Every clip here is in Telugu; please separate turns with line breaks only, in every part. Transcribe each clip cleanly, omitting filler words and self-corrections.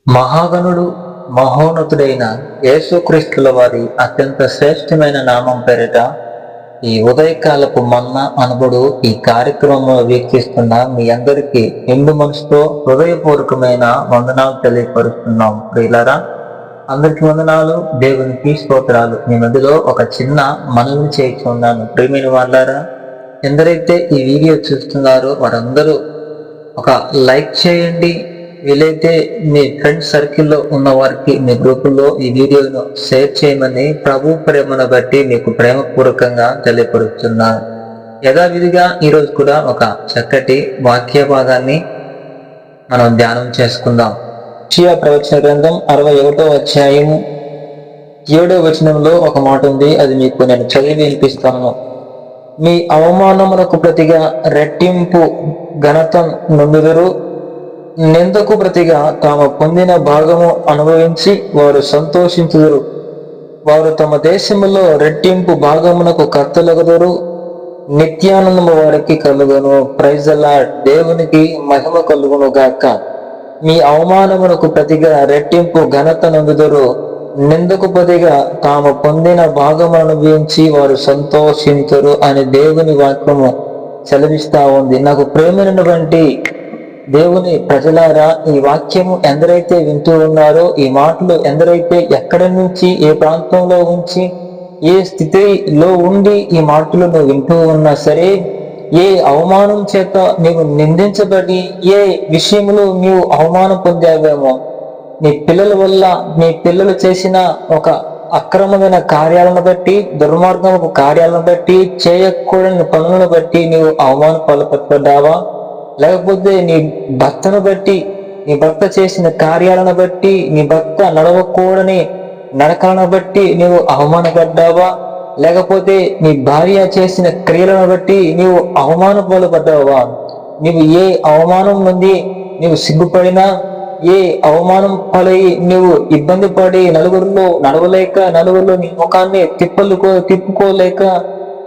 మహాగణుడు మహోన్నతుడైన యేసుక్రీస్తుల వారి అత్యంత శ్రేష్టమైన నామం పేరిట ఈ ఉదయకాలపు మన్నా అనబడు ఈ కార్యక్రమంలో వీక్షిస్తున్న మీ అందరికీ నిండు మనసుతో హృదయపూర్వకమైన వందనాలు తెలియపరుస్తున్నాం. ప్రియులారా, అందరికి వందనాలు, దేవునికి స్తోత్రాలు. మీ మధ్యలో ఒక చిన్న మనవి చేస్తున్నాను. ప్రియమైన వాళ్ళారా, ఎందరైతే ఈ వీడియో చూస్తున్నారో వారందరూ ఒక లైక్ చేయండి. వీలైతే మీ ఫ్రెండ్ సర్కిల్లో ఉన్న వారికి మీ గ్రూపుల్లో ఈ వీడియోను షేర్ చేయమని ప్రభు ప్రేమను బట్టి మీకు ప్రేమపూర్వకంగా తెలియపరుస్తున్నాను. యథావిధిగా ఈరోజు కూడా ఒక చక్కటి వాక్య భాగాన్ని మనం ధ్యానం చేసుకుందాం. యెషయా ప్రవచన గ్రంథం 61వ అధ్యాయము 7వ వచనంలో ఒక మాట ఉంది. అది మీకు నేను చదివి వినిపిస్తాను. మీ అవమానములకు ప్రతిగా రెట్టింపు ఘనత నొందుదురు, నిందకు ప్రతిగా తాము పొందిన భాగము అనుభవించి వారు సంతోషించుదురు. వారు తమ దేశములో రెట్టింపు భాగమునకు కర్తలగుదురు, నిత్యానందము వారికి కలుగును. Praise the Lord. దేవునికి మహిమ కలుగును గాక. మీ అవమానమునకు ప్రతిగా రెట్టింపు ఘనత నొందుదురు, నిందకు ప్రతిగా తాము పొందిన భాగము అనుభవించి వారు సంతోషించరు అని దేవుని వాక్యము సెలవిస్తా ఉంది. నాకు ప్రేమైనటువంటి దేవుని ప్రజలారా, ఈ వాక్యము ఎందరైతే వింటూ ఉన్నారో, ఈ మాటలు ఎందరైతే ఎక్కడి నుంచి ఏ ప్రాంతంలో ఉంచి ఏ స్థితిలో ఉండి ఈ మాటలను వింటూ ఉన్నా సరే, ఏ అవమానం చేత నీవు నిందించబడి ఏ విషయంలో నీవు అవమానం పొందావేమో, నీ పిల్లల వల్ల నీ పిల్లలు చేసిన ఒక అక్రమమైన కార్యాలను బట్టి, దుర్మార్గపు కార్యాలను బట్టి, చేయకూడని పనులను బట్టి నీవు అవమాన పాల్పడ్డావా? లేకపోతే నీ భర్తను బట్టి, నీ భర్త చేసిన కార్యాలను బట్టి, నీ భర్త నడవకూడని నడకలను బట్టి నీవు అవమానపడ్డావా? లేకపోతే నీ భార్య చేసిన క్రియలను బట్టి నీవు అవమాన పాల్పడ్డావా? నీవు ఏ అవమానం నుండి నీవు సిగ్గుపడినా, ఏ అవమానం పాలై నువ్వు ఇబ్బంది పడి నలుగురిలో నడవలేక, నలుగురిలో నీ ముఖాన్ని తిప్పుకోలేక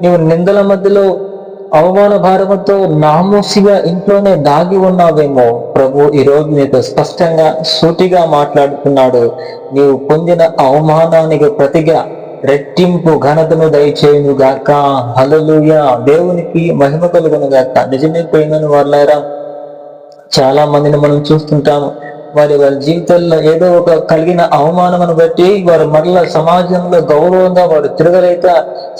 నీవు నిందల మధ్యలో అవమాన భారముతో నామోసిగా ఇంట్లోనే దాగి ఉన్నావేమో, ప్రభు ఈరోజు నీతో స్పష్టంగా సూటిగా మాట్లాడుతున్నాడు. నీవు పొందిన అవమానానికి ప్రతిగా రెట్టింపు ఘనతను దయచేయును గాక. హల్లెలూయా. దేవునికి మహిమ కలుగును గాక. నిజమే ప్రియమైన వాళ్ళారా, చాలా మందిని మనం చూస్తుంటాము. వారి జీవితాల్లో ఏదో ఒక కలిగిన అవమానమును బట్టి వారు మరలా సమాజంలో గౌరవంగా వారు తిరగలేక,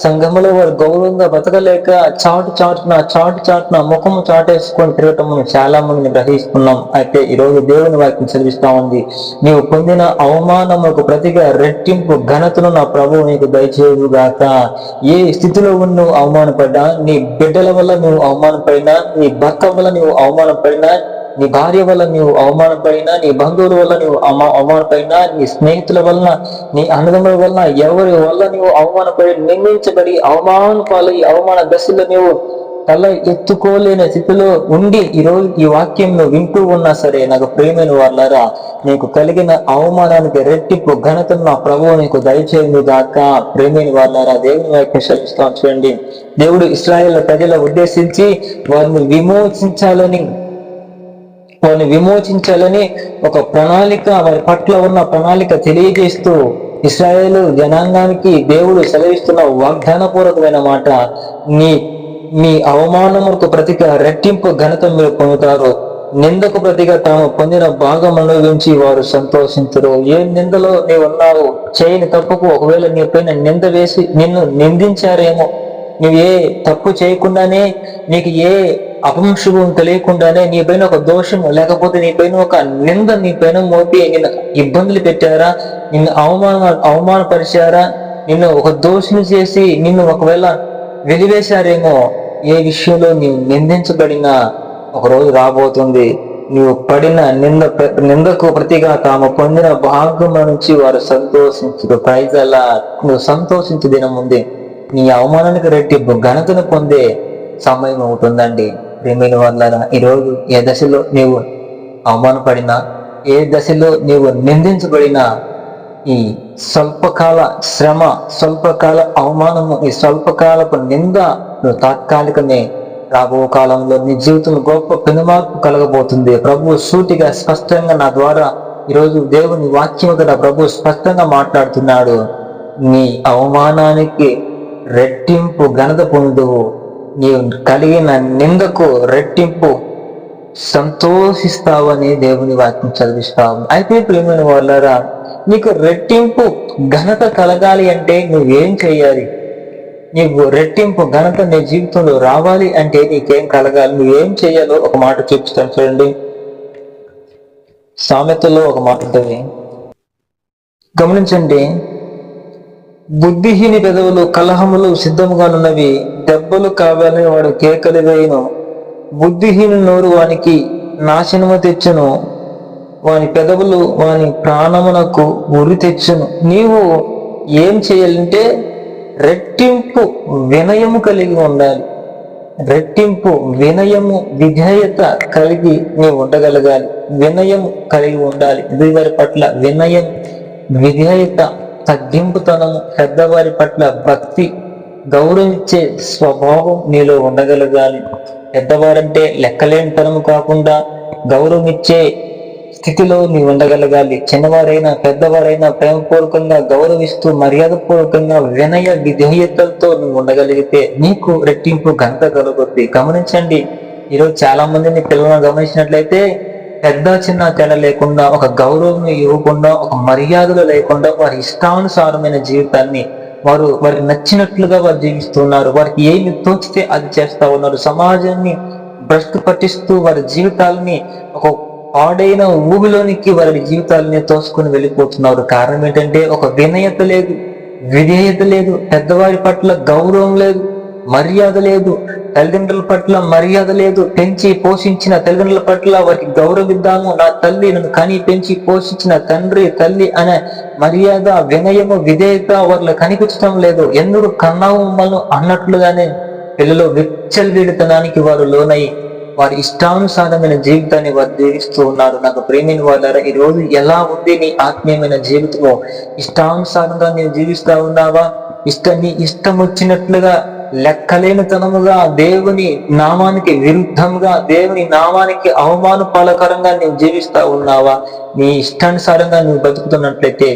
సంఘంలో వారు గౌరవంగా బతకలేక చాటున ముఖము చాటేసుకొని తిరగటం మనం చాలా మందిని గ్రహిస్తున్నాం. అయితే ఈరోజు దేవుని వాక్యం చదివిస్తా ఉంది. నీవు పొందిన అవమానముకు ప్రతిగా రెట్టింపు ఘనతను నా ప్రభువు నీకు దయచేయుగాక. ఏ స్థితిలో నువ్వు అవమానపడ్డా, నీ బిడ్డల వల్ల నువ్వు అవమానపడినా, నీ భర్త వల్ల నువ్వు అవమానపడినా, నీ భార్య వల్ల నీవు అవమానపడినా, నీ బంధువుల వల్ల నీవు అవమానపడినా, నీ స్నేహితుల వలన, నీ అన్నదమ్ముల వలన, ఎవరి వల్ల నీవు అవమానపడి నిందించబడి అవమాన పాలై అవమాన దశలో నీవు తల ఎత్తుకోలేని స్థితిలో ఉండి ఈరోజు ఈ వాక్యం నువ్వు వింటూ ఉన్నా సరే, నాకు ప్రియమైన వాళ్ళారా, నీకు కలిగిన అవమానానికి రెట్టింపు ఘనతను నా ప్రభువు నీకు దయచేయును గాక. ప్రియమైన వాళ్ళారా, దేవుని వాక్యం శ్రమిస్తాం. చూడండి, దేవుడు ఇశ్రాయేలు ప్రజల ఉద్దేశించి వారిని విమోచించాలని ఒక ప్రణాళిక, వారి పట్ల ఉన్న ప్రణాళిక తెలియజేస్తూ ఇశ్రాయేలు జనాంగానికి దేవుడు సెలవిస్తున్న వాగ్దానపూర్వకమైన మాట, మీ అవమానములకు ప్రతిగా రెట్టింపు ఘనత మీరు పొందుతారు, నిందకు ప్రతిగా తాము పొందిన భాగం అనుభవించి వారు సంతోషించరు. ఏ నిందలో నీవు ఉన్నావు, చేయని తప్పుకు ఒకవేళ నీ పైన నింద వేసి నిన్ను నిందించారేమో, నువ్వు ఏ తప్పు చేయకుండానే, నీకు ఏ అపంశుభం తెలియకుండానే నీ పైన ఒక దోషం లేకపోతే నీ పైన ఒక నింద నీ పైన మోపి నిన్ను ఇబ్బందులు పెట్టారా, నిన్ను అవమానపరిచారా, నిన్ను ఒక దోషిని చేసి నిన్ను ఒకవేళ వెలివేశారేమో, ఏ విషయంలో నీవు నిందించబడినా ఒక రోజు రాబోతుంది, నీవు పడిన నిందకు ప్రతిగా తాము పొందిన భాగం నుంచి వారు సంతోషించరు. Praise the lord. నువ్వు సంతోషించే దినం ఉంది. నీ అవమానానికి రెట్టింపు ఘనతను పొందే సమయం అవుతుందండి. ప్రియమైన వాళ్ళారా, ఈరోజు ఏ దశలో నీవు అవమానపడినా, ఏ దశలో నీవు నిందించబడినా, ఈ స్వల్పకాల శ్రమ, స్వల్పకాల అవమానము, ఈ స్వల్పకాలపు నింద నువ్వు తాత్కాలికమే, రాబో కాలంలో నీ జీవితంలో గొప్ప పెనుమార్పు కలగబోతుంది. ప్రభు సూటిగా స్పష్టంగా నా ద్వారా ఈరోజు దేవుని వాక్యం కదా ప్రభు స్పష్టంగా మాట్లాడుతున్నాడు. నీ అవమానానికి రెట్టింపు ఘనత పొందువు, నీవు కలిగిన నిందకు రెట్టింపు సంతోషిస్తావని దేవుని వాక్యం చదివిస్తావు. అయితే ప్రియమైన వాళ్ళారా, నీకు రెట్టింపు ఘనత కలగాలి అంటే నువ్వేం చేయాలి? నీకు రెట్టింపు ఘనత నీ జీవితంలో రావాలి అంటే నీకేం కలగాలి? నువ్వేం చేయాలో ఒక మాట చూపిస్తాను చూడండి. సామెతలో ఒక మాట ఉంటుంది, గమనించండి. బుద్ధిహీని పెదవులు కలహములు సిద్ధముగానున్నవి, దెబ్బలు కావాలని వాడు కేకలు వేయును. బుద్ధిహీను నోరు వానికి నాశనము తెచ్చును, వాని పెదవులు వాని ప్రాణమునకు ఉరి తెచ్చును. నీవు ఏం చేయాలంటే రెట్టింపు వినయము కలిగి ఉండాలి. రెట్టింపు వినయము విధేయత కలిగి నీవు ఉండగలగాలి. వినయము కలిగి ఉండాలి. ఎదుటివారి పట్ల వినయం, విధేయత, తగ్గింపుతనము, పెద్దవారి పట్ల భక్తి, గౌరవించే స్వభావం నీలో ఉండగలగాలి. పెద్దవారంటే లెక్కలేనితనము కాకుండా గౌరవం ఇచ్చే స్థితిలో నీవు ఉండగలగాలి. చిన్నవారైనా పెద్దవారైనా ప్రేమపూర్వకంగా గౌరవిస్తూ మర్యాదపూర్వకంగా వినయ విధేయతలతో నువ్వు ఉండగలిగితే నీకు రెట్టింపు ఘనత కలుగుతుంది. గమనించండి, ఈరోజు చాలా మందిని పిల్లలను గమనించినట్లయితే పెద్ద చిన్న తేడా లేకుండా, ఒక గౌరవం ఇవ్వకుండా, ఒక మర్యాదలు లేకుండా వారి ఇష్టానుసారమైన జీవితాన్ని వారికి నచ్చినట్లుగా వారు జీవిస్తున్నారు. వారికి ఏమి తోచితే అది చేస్తా ఉన్నారు. సమాజాన్ని భ్రష్టు పట్టిస్తూ వారి జీవితాలని ఒక పాడైన ఊబిలోనికి వారి జీవితాలని తోసుకుని వెళ్ళిపోతున్నారు. కారణం ఏంటంటే ఒక వినయత లేదు, విధేయత లేదు, పెద్దవారి పట్ల గౌరవం లేదు, మర్యాద లేదు, తల్లిదండ్రుల పట్ల మర్యాద లేదు. పెంచి పోషించిన తల్లిదండ్రుల పట్ల వారికి గౌరవిద్దాము, నా తల్లి నన్ను కని పెంచి పోషించిన తండ్రి తల్లి అనే మర్యాద, వినయము, విధేయత వారిలో కనిపించడం లేదు. ఎందుకు కన్నావు మమ్మల్ని అన్నట్లుగానే పిల్లలు విచ్చలవిడితనానికి వారు లోనై వారి ఇష్టానుసారమైన జీవితాన్ని వారు జీవిస్తూ ఉన్నారు. నాకు ప్రేమైన వాళ్ళారా, ఈ రోజు ఎలా ఉంది నీ ఆత్మీయమైన జీవితము? ఇష్టానుసారంగా నీవు జీవిస్తా ఉన్నావా? నీ ఇష్టం వచ్చినట్లుగా లెక్కలేనితనముగా దేవుని నామానికి విరుద్ధంగా, దేవుని నామానికి అవమానపాలకరంగా నీవు జీవిస్తా ఉన్నావా? నీ ఇష్టానుసారంగా నువ్వు బతుకుతున్నట్లయితే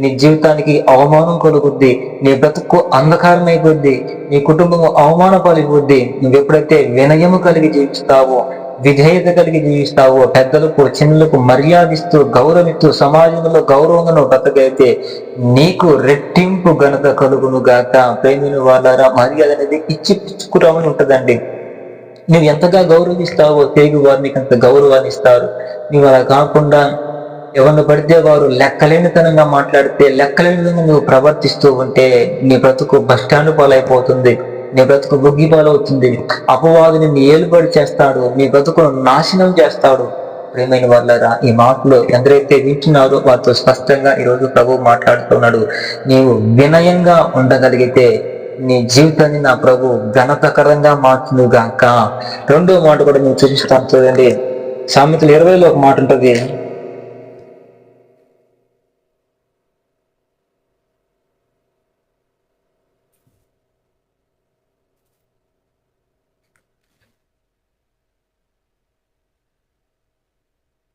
నీ జీవితానికి అవమానం కలుగుద్ది, నీ బ్రతుకు అంధకారం అయిపోద్ది, నీ కుటుంబము అవమానపాలిపోద్ది. నువ్వు ఎప్పుడైతే వినయము కలిగి జీవిస్తావో, విధేయత కలిగి జీవిస్తావో, పెద్దలకు చిన్నలకు మర్యాదిస్తూ గౌరవిస్తూ సమాజంలో గౌరవంగా బ్రతకైతే నీకు రెట్టింపు ఘనత కలుగును గాక. ప్రేమిని వాళ్ళారా, మర్యాద అనేది ఇచ్చి పుచ్చుకురామని ఉంటదండి. నువ్వు ఎంతగా గౌరవిస్తావో తిరిగి వారు నీకు అంత గౌరవాన్ని ఇస్తారు. నువ్వు అలా కాకుండా ఎవరిని పడితే వారు లెక్కలేనితనంగా మాట్లాడితే, లెక్కలేని విధంగా నువ్వు ప్రవర్తిస్తూ ఉంటే నీ బ్రతుకు బస్టాండ్ పాలైపోతుంది, నీ బ్రతుకు బుగ్గి పాలవుతుంది. అపవాదు నిన్ను ఏలుబడి చేస్తాడు, నీ బ్రతుకును నాశనం చేస్తాడు. ప్రేమైన వాళ్ళరా, ఈ మాటలు ఎందరైతే వింటున్నారో వారితో స్పష్టంగా ఈరోజు ప్రభు మాట్లాడుతున్నాడు. నీవు వినయంగా ఉండగలిగితే నీ జీవితాన్ని నా ప్రభు ఘనతకరంగా మార్చును గాక. రెండో మాట కూడా నువ్వు చూపిస్తాను చూడండి. సామెతలు 20లో ఒక మాట ఉంటుంది,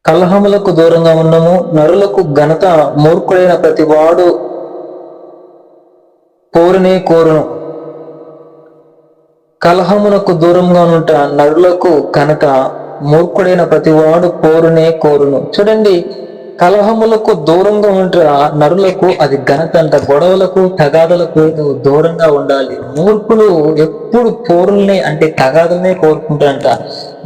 కలహములకు దూరంగా ఉన్నము, నరులకు ఘనత మూర్ఖుడైన ప్రతి వాడు కోరునే కోరును. కలహమునకు దూరంగా ఉంట నరులకు ఘనత మూర్ఖుడైన ప్రతి వాడు కోరునే కోరును. చూడండి, కలహములకు దూరంగా ఉంటా నరులకు అది ఘనత అంట. గొడవలకు తగాదులకు నువ్వు దూరంగా ఉండాలి. మూర్ఖులు ఎప్పుడు పోరుల్ని అంటే తగాదులనే కోరుకుంటారంట.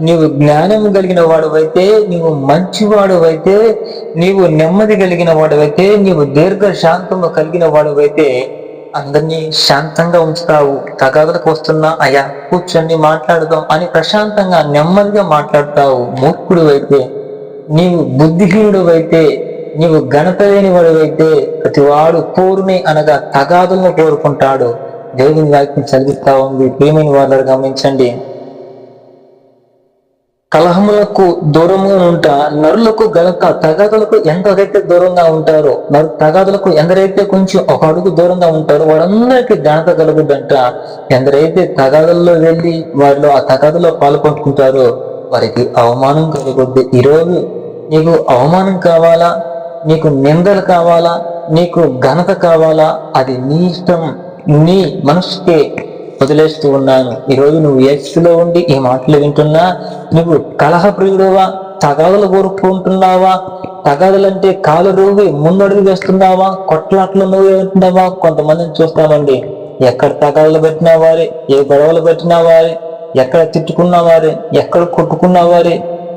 నీవు జ్ఞానం కలిగిన వాడువైతే, నీవు మంచివాడువైతే, నీవు నెమ్మది కలిగిన వాడువైతే, నీవు దీర్ఘ శాంతము కలిగిన వాడువైతే అందరినీ శాంతంగా ఉంచుతావు. తగాదులకు వస్తున్నా అయ్యా కూర్చొని మాట్లాడదాం అని ప్రశాంతంగా నెమ్మదిగా మాట్లాడతావు. మూర్ఖుడు అయితే, నీవు బుద్ధిహీనుడు అయితే, నీవు ఘనత లేని వాడువైతే ప్రతివాడు పోరుని అనగా తగాదులను కోరుకుంటాడు. దేవుని వాక్యం చదివిస్తా ఉంది. ప్రియమైన వాళ్ళు గమనించండి, కలహములకు దూరంగా ఉంటా నరులకు ఘనత. తగాదులకు ఎంతైతే దూరంగా ఉంటారో, తగాదులకు ఎందరైతే కొంచెం ఒక అడుగు దూరంగా ఉంటారో వారందరికీ ఘనత కలుగుద్దంట. ఎందరైతే తగాదుల్లో వెళ్ళి వారిలో ఆ తగాదులో పాల్పంచుకుంటారో వారికి అవమానం కలుగుద్ది. ఈరోజు నీకు అవమానం కావాలా? నీకు నిందలు కావాలా, నీకు ఘనత కావాలా, అది నీ ఇష్టం, నీ మనసుకే వదిలేస్తూ ఉన్నాను. ఈరోజు నువ్వు ఏ స్థితిలో ఉండి ఈ మాటలు వింటున్నా, నువ్వు కలహప్రియుడువా, తగాదులు కోరుకుంటున్నావా, తగాదులంటే కాలు రూగి ముందడుగు వేస్తున్నావా, కొట్లాట్లు నువ్వు ఉంటున్నావా? కొంతమందిని చూస్తామండి, ఎక్కడ తగాదులు పెట్టినా వారే, ఏ గొడవలు పెట్టినా వారే, ఎక్కడ తిట్టుకున్న వారే, ఎక్కడ కొట్టుకున్న వారే,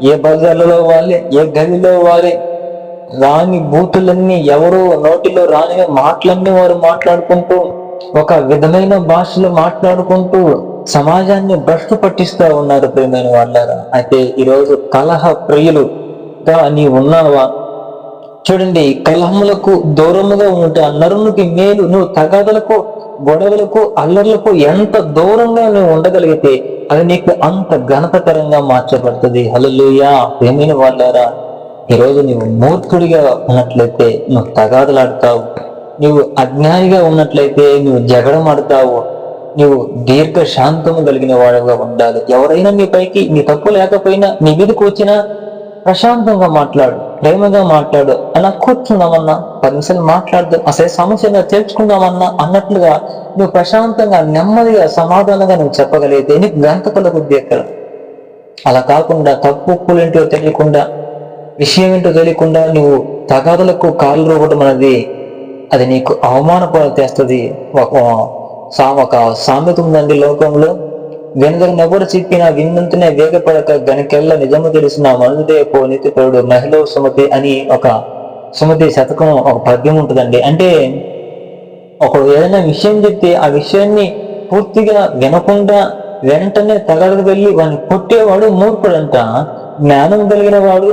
ఏ బజార్లలో వారే, ఏ గదిలో వారే, రాని బూతులన్నీ, ఎవరో నోటిలో రాని మాటలన్నీ వారు మాట్లాడుకుంటూ, ఒక విధమైన భాషలో మాట్లాడుకుంటూ సమాజాన్ని భ్రష్టు పట్టిస్తూ ఉన్నారు ప్రియమైన వాళ్ళారా. అయితే ఈరోజు కలహ ప్రియులుగా నీ ఉన్నావా? చూడండి, కలహములకు దూరముగా ఉంటే నరునికి మేలు. నువ్వు తగాదలకు, గొడవలకు, అల్లర్లకు ఎంత దూరంగా నువ్వు ఉండగలిగితే అది నీకు అంత ఘనతకరంగా మార్చబడుతుంది. హల్లెలూయా. ప్రియమైన వాళ్ళారా, ఈరోజు నువ్వు మూర్ఖుడిగా ఉన్నట్లయితే నువ్వు తగాదలాడతావు, నువ్వు అజ్ఞానిగా ఉన్నట్లయితే నువ్వు జగడమాడతావు. నువ్వు దీర్ఘ శాంతము కలిగిన వాడుగా ఉండాలి. ఎవరైనా నీ పైకి నీ తప్పు లేకపోయినా నీ మీదకి వచ్చినా ప్రశాంతంగా మాట్లాడు, ప్రేమగా మాట్లాడు. అలా కూర్చుందామన్నా 10 నిమిషాలు మాట్లాడదు, అసలు సమస్యగా తెలుసుకుందామన్నా అన్నట్లుగా నువ్వు ప్రశాంతంగా, నెమ్మదిగా, సమాధానంగా నువ్వు చెప్పగలిగితే నీకు ఘనత కలుగుద్ది ఎక్కడ. అలా కాకుండా తప్పు ఏంటో తెలియకుండా, విషయం ఏంటో తెలియకుండా నువ్వు తగాదులకు కాళ్ళు రూపడం అనేది అది నీకు అవమానపాలు తెస్తుంది. ఒక సామెత ఉందండి లోకంలో, వెనుదగినెవరు చెప్పినా విన్నంతనే వేగపడక గనికెళ్ళ నిజము తెలిసిన మనుదే పో నితిపరుడు మహిళ సుమతి అని ఒక సుమతి శతకం, ఒక పద్యం ఉంటుందండి. అంటే ఒకడు ఏదైనా విషయం చెప్తే ఆ విషయాన్ని పూర్తిగా వినకుండా వెంటనే తగలకు వెళ్ళి వాడిని కొట్టేవాడు మూర్ఖుడంట. జ్ఞానం కలిగిన వాడు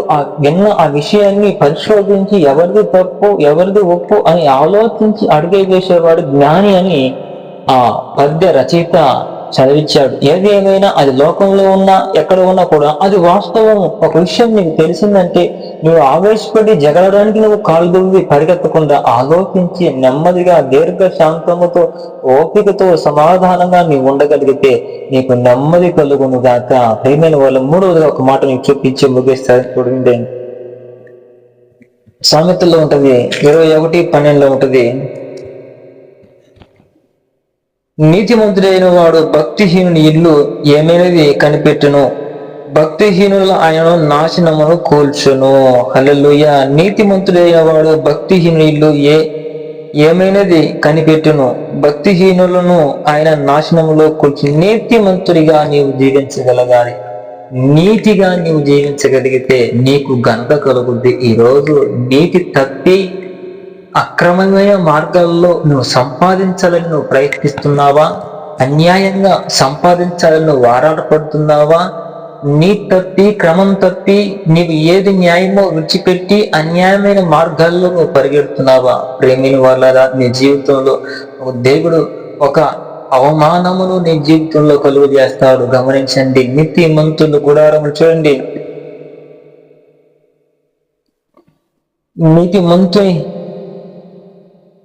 ఆ విషయాన్ని పరిశోధించి ఎవరిది తప్పు ఎవరిది ఒప్పు అని ఆలోచించి అడుగే వేసేవాడు జ్ఞాని అని ఆ పద్య రచయిత చదివించాడు. ఏది ఏమైనా అది లోకంలో ఉన్నా ఎక్కడ ఉన్నా కూడా అది వాస్తవం. ఒక విషయం నీకు తెలిసిందంటే నువ్వు ఆవేశపడి జగడడానికి నువ్వు కాలు దువ్వి పరిగెత్తకుండా ఆలోచించి నెమ్మదిగా దీర్ఘ శాంతముతో ఓపికతో సమాధానంగా నీవు ఉండగలిగితే నీకు నెమ్మది కలుగును గాక. ప్రియమైన వాళ్ళ మూడవదిగా ఒక మాట నీకు చూపించి ముగిస్తారు. చూడండి, సామెతల్లో ఉంటది 21:12 ఉంటది, నీతిమంతుడైన వాడు భక్తిహీనుని ఇల్లు ఏమైనది కనిపెట్టును, భక్తిహీనుల ఆయన నాశనమును కూల్చును. హల్లెలూయా. నీతిమంతుడైన వాడు భక్తిహీనుని ఇల్లు ఏమైనది కనిపెట్టును, భక్తిహీనులను ఆయన నాశనములో కూల్చు. నీతిమంతుడిగా నీవు జీవించగలగాలి. నీతిగా నీవు జీవించగలిగితే నీకు ఘనత కలుగుద్ది. ఈరోజు నీతి తప్పి అక్రమమైన మార్గాల్లో నువ్వు సంపాదించాలని నువ్వు ప్రయత్నిస్తున్నావా? అన్యాయంగా సంపాదించాలని నువ్వు వారాటపడుతున్నావా? నీ తప్పి, క్రమం తప్పి నీవు ఏది న్యాయమో విడిచిపెట్టి అన్యాయమైన మార్గాల్లో నువ్వు పరిగెడుతున్నావా? ప్రేమిని వాళ్ళ నీ జీవితంలో దేవుడు ఒక అవమానమును నీ జీవితంలో కలుగు చేస్తాడు. గమనించండి, నీతిమంతులు గుడారములు చూడండి.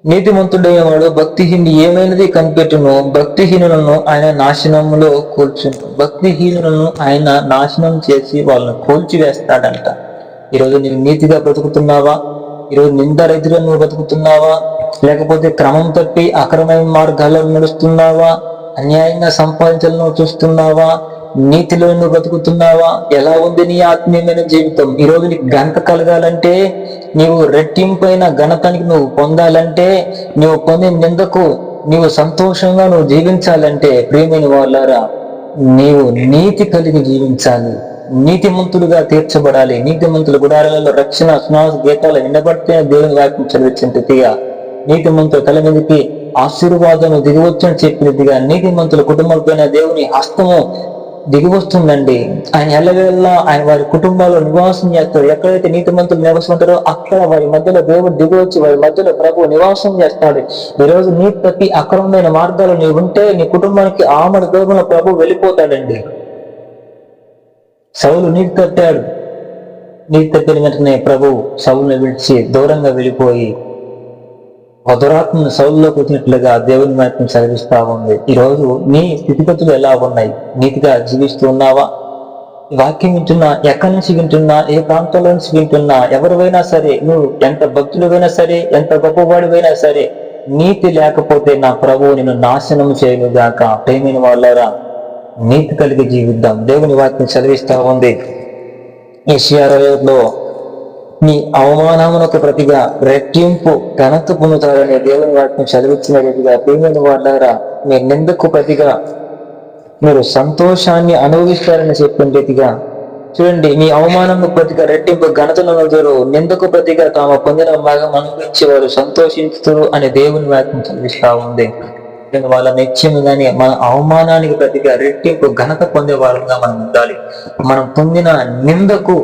నీతిమంతుడైన వాడు భక్తిహీనుడు ఏమైనది కనిపెట్టును, భక్తిహీనులను ఆయన నాశనములో కూల్చును. భక్తిహీనులను ఆయన నాశనం చేసి వాళ్ళని కూల్చివేస్తాడంట. ఈరోజు నీవు నీతిగా బ్రతుకుతున్నావా? ఈరోజు నిందరహితుగా నువ్వు బ్రతుకుతున్నావా? లేకపోతే క్రమం తప్పి అక్రమైన మార్గాల్లో నడుస్తున్నావా? అన్యాయంగా సంపాదించాలని చూస్తున్నావా? నీతిలో నువ్వు బ్రతుకుతున్నావా? ఎలా ఉంది నీ ఆత్మీయమైన జీవితం? ఈరోజు నీకు ఘనత కలగాలంటే, నీవు రెట్టింపైన ఘనతానికి నువ్వు పొందాలంటే, నువ్వు పొందే నిందకు నీవు సంతోషంగా నువ్వు జీవించాలంటే, ప్రియమైన వాళ్ళారా, నీవు నీతి కలిగి జీవించాలి. నీతిమంతులుగా తీర్చబడాలి. నీతిమంతుల గుడారాలలో రక్షణ సునాస గీతాలు వినబడితే దేవుని వాక్యం చదివించినట్టుగా నీతిమంతుల తల మీదకి ఆశీర్వాదము దిగివచ్చని చెప్పినట్టుగా నీతిమంతుల కుటుంబాలపైన దేవుని హస్తము దిగివస్తుందండి. ఆయన ఎల్లవేళలా ఆయన వారి కుటుంబాల్లో నివాసం చేస్తారు. ఎక్కడైతే నీతిమంతులు నివాసం ఉంటారో అక్కడ వారి మధ్యలో దేవుడు దిగివచ్చి వారి మధ్యలో ప్రభు నివాసం చేస్తాడు. ఈరోజు నీతి తప్పి అక్రమమైన మార్గాలు నీవు ఉంటే నీ కుటుంబానికి ఆమడ దూరంలో ప్రభు వెళ్ళిపోతాడండి. సౌలు నీతి తప్పాడు. నీతి తప్పిన వెంటనే ప్రభు సౌలుని విడిచి దూరంగా వెళ్ళిపోయి దురాత్మను సౌలులోకి వచ్చినట్లుగా దేవుని వాక్యం చదివిస్తా ఉంది. ఈరోజు నీ స్థితిగతులు ఎలా ఉన్నాయి? నీతిగా జీవిస్తూ ఉన్నావా? వాక్యం వింటున్నా, ఎక్కడి నుంచి వింటున్నా, ఏ ప్రాంతంలో నుంచి వింటున్నా, ఎవరివైనా సరే, నువ్వు ఎంత భక్తుడివైనా సరే, ఎంత గొప్పవాడివైనా సరే, నీతి లేకపోతే నా ప్రభువు నిన్ను నాశనం చేయను గాక. ప్రేమైన వాళ్ళారా, నీతి కలిగి జీవిద్దాం. దేవుని వాక్యం చదివిస్తా ఉంది, యెషయా 60లో మీ అవమానమునకు ప్రతిగా రెట్టింపు ఘనత పొందుతారనే దేవుని వాక్యం చదివించిన రీతిగా, ప్రేమైన వాళ్ళారా, మీ నిందకు ప్రతిగా మీరు సంతోషాన్ని అనుభవిస్తారని చెప్పిన రీతిగా చూడండి, మీ అవమానము ప్రతిగా రెట్టింపు ఘనతను నొందురు, నిందకు ప్రతిగా తాము పొందిన భాగం అనుభవించి వారు సంతోషించుతారు అని దేవుని వాక్యం చదివిస్తా ఉంది. వాళ్ళ నిత్యముగానే మన అవమానానికి ప్రతిగా రెట్టింపు ఘనత పొందే వారంగా మనం ఉండాలి. మనం పొందిన నిందకు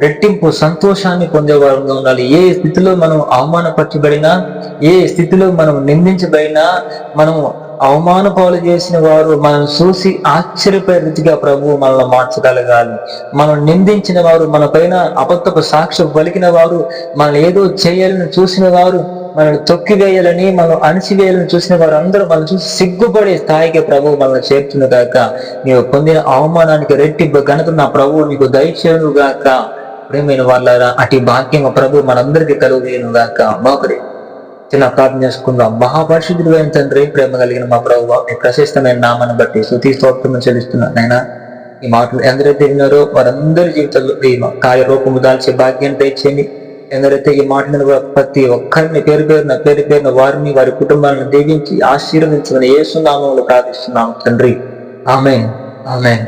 రెట్టింపు సంతోషాన్ని పొందే వారంగా ఉండాలి. ఏ స్థితిలో మనం అవమానపరచబడినా, ఏ స్థితిలో మనం నిందించబడినా, మనం అవమాన పాలు చేసిన వారు మనం చూసి ఆశ్చర్యపోయే రీతిగా ప్రభువు మనల్ని మార్చగలగాలి. మనం నిందించిన వారు, మన పైన అబద్ధపు సాక్ష్యం పలికిన వారు, మనం ఏదో చేయాలని చూసిన వారు, మనల్ని తొక్కివేయాలని, మనం అణిచివేయాలని చూసిన వారు అందరూ మనం చూసి సిగ్గుపడే స్థాయికి ప్రభువు మనల్ని చేర్చును గాక. నీవు పొందిన అవమానానికి రెట్టింపు ఘనత నా ప్రభువు నీకు దయచేయును గాక. ప్రేమైన వాళ్ళారా, అటు భాగ్యం ప్రభు మనందరికీ కలుగును గాక. బాబరి చిన్న ప్రార్థన చేసుకుందాం. మహాపరిశుద్ధుడైన తండ్రి, ప్రేమ కలిగిన మా ప్రభువా, మీ ప్రశస్తమైన నామాన్ని బట్టి స్తుతి స్తోత్రం చెల్లిస్తున్నాను నాయనా. ఈ మాటలు ఎందరైతే విన్నారో వారందరి జీవితంలో ఈ కార్యరూపము దాల్చే భాగ్యాన్ని దయచేయండి. ఎందరైతే ఈ మాటలను ప్రతి ఒక్కరిని పేరు పేరున వారిని, వారి కుటుంబాలను దీవించి ఆశీర్వదించమని యేసు నామములో ప్రార్థిస్తున్నాము తండ్రి. ఆమేన్, ఆమేన్.